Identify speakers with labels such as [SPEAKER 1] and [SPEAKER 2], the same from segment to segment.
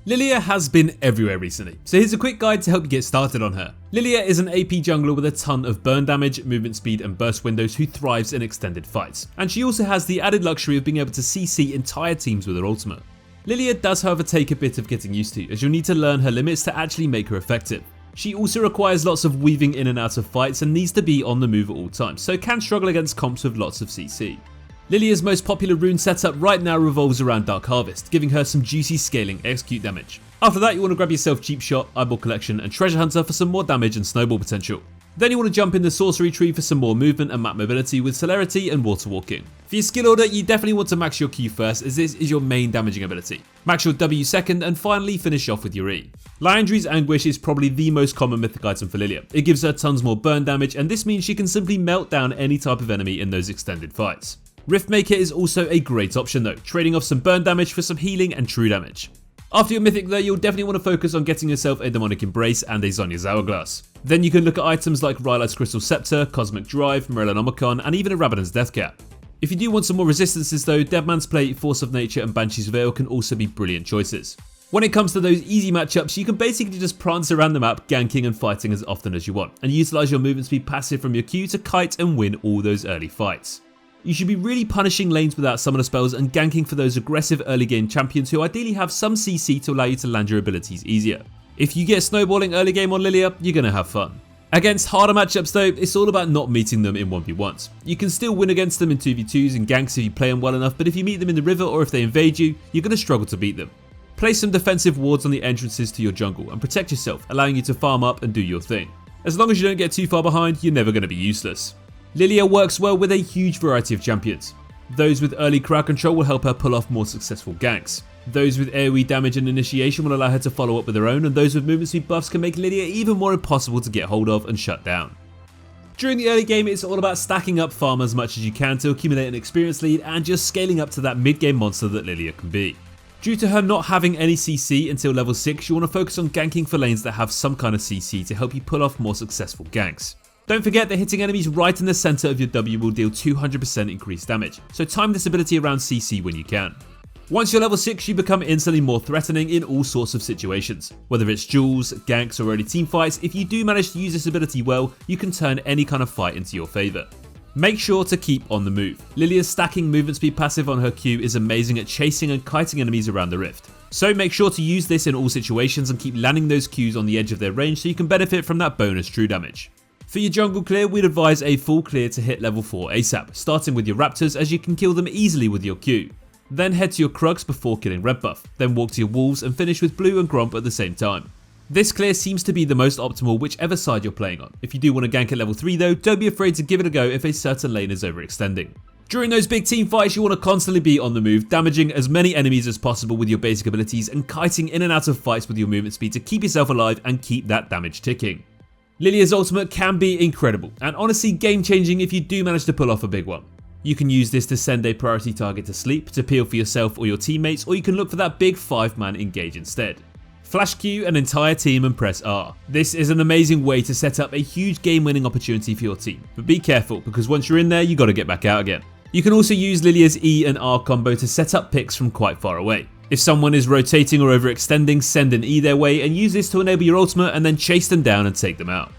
[SPEAKER 1] LILLIA has been everywhere recently, so here's a quick guide to help you get started on her. LILLIA is an AP jungler with a ton of burn damage, movement speed and burst windows who thrives in extended fights, and she also has the added luxury of being able to CC entire teams with her ultimate. LILLIA does however take a bit of getting used to, as you'll need to learn her limits to actually make her effective. She also requires lots of weaving in and out of fights and needs to be on the move at all times, so can struggle against comps with lots of CC. LILLIA's most popular rune setup right now revolves around Dark Harvest, giving her some juicy scaling execute damage. After that you want to grab yourself Cheap Shot, Eyeball Collection and Treasure Hunter for some more damage and snowball potential. Then you want to jump in the Sorcery Tree for some more movement and map mobility with Celerity and Water Walking. For your skill order you definitely want to max your Q first, as this is your main damaging ability. Max your W second and finally finish off with your E. Liandry's Anguish is probably the most common mythic item for LILLIA. It gives her tons more burn damage and this means she can simply melt down any type of enemy in those extended fights. Riftmaker is also a great option though, trading off some burn damage for some healing and true damage. After your mythic though, you'll definitely want to focus on getting yourself a Demonic Embrace and a Zhonya's Hourglass. Then you can look at items like Rylai's Crystal Scepter, Cosmic Drive, Morellonomicon and even a Rabadon's Deathcap. If you do want some more resistances though, Deadman's Plate, Force of Nature and Banshee's Veil can also be brilliant choices. When it comes to those easy matchups, you can basically just prance around the map, ganking and fighting as often as you want, and utilise your movement speed passive from your Q to kite and win all those early fights. You should be really punishing lanes without summoner spells and ganking for those aggressive early game champions who ideally have some CC to allow you to land your abilities easier. If you get snowballing early game on LILLIA, you're going to have fun. Against harder matchups though, it's all about not meeting them in 1v1s. You can still win against them in 2v2s and ganks if you play them well enough, but if you meet them in the river or if they invade you, you're going to struggle to beat them. Place some defensive wards on the entrances to your jungle and protect yourself, allowing you to farm up and do your thing. As long as you don't get too far behind, you're never going to be useless. LILLIA works well with a huge variety of champions. Those with early crowd control will help her pull off more successful ganks. Those with AoE damage and initiation will allow her to follow up with her own, and those with movement speed buffs can make LILLIA even more impossible to get hold of and shut down. During the early game it's all about stacking up farm as much as you can to accumulate an experience lead and just scaling up to that mid game monster that LILLIA can be. Due to her not having any CC until level 6, you want to focus on ganking for lanes that have some kind of CC to help you pull off more successful ganks. Don't forget that hitting enemies right in the center of your W will deal 200% increased damage, so time this ability around CC when you can. Once you're level 6 you become instantly more threatening in all sorts of situations. Whether it's duels, ganks or early team fights, if you do manage to use this ability well, you can turn any kind of fight into your favour. Make sure to keep on the move. LILLIA's stacking movement speed passive on her Q is amazing at chasing and kiting enemies around the rift. So make sure to use this in all situations and keep landing those Qs on the edge of their range so you can benefit from that bonus true damage. For your jungle clear, we'd advise a full clear to hit level 4 ASAP, starting with your raptors as you can kill them easily with your Q. Then head to your Krugs before killing red buff, then walk to your wolves and finish with blue and gromp at the same time. This clear seems to be the most optimal whichever side you're playing on. If you do want to gank at level 3 though, don't be afraid to give it a go if a certain lane is overextending. During those big team fights you want to constantly be on the move, damaging as many enemies as possible with your basic abilities and kiting in and out of fights with your movement speed to keep yourself alive and keep that damage ticking. LILLIA's ultimate can be incredible and honestly game changing if you do manage to pull off a big one. You can use this to send a priority target to sleep, to peel for yourself or your teammates, or you can look for that big 5-man engage instead. Flash Q an entire team and press R. This is an amazing way to set up a huge game winning opportunity for your team, but be careful because once you're in there you got to get back out again. You can also use LILLIA's E and R combo to set up picks from quite far away. If someone is rotating or overextending, send an E their way and use this to enable your ultimate and then chase them down and take them out.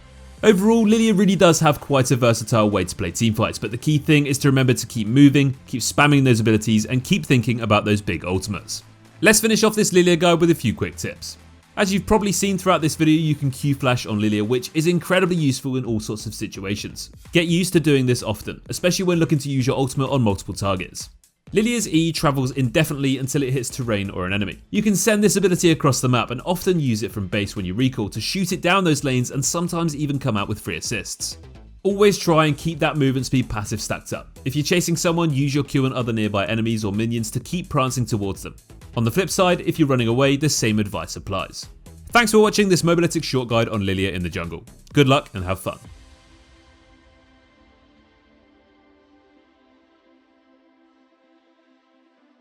[SPEAKER 1] Overall, LILLIA really does have quite a versatile way to play teamfights, but the key thing is to remember to keep moving, keep spamming those abilities and keep thinking about those big ultimates. Let's finish off this LILLIA guide with a few quick tips. As you've probably seen throughout this video, you can Q flash on LILLIA, which is incredibly useful in all sorts of situations. Get used to doing this often, especially when looking to use your ultimate on multiple targets. LILLIA's E travels indefinitely until it hits terrain or an enemy. You can send this ability across the map and often use it from base when you recall to shoot it down those lanes and sometimes even come out with free assists. Always try and keep that movement speed passive stacked up. If you're chasing someone, use your Q on other nearby enemies or minions to keep prancing towards them. On the flip side, if you're running away, the same advice applies. Thanks for watching this Mobalytics short guide on LILLIA in the jungle. Good luck and have fun.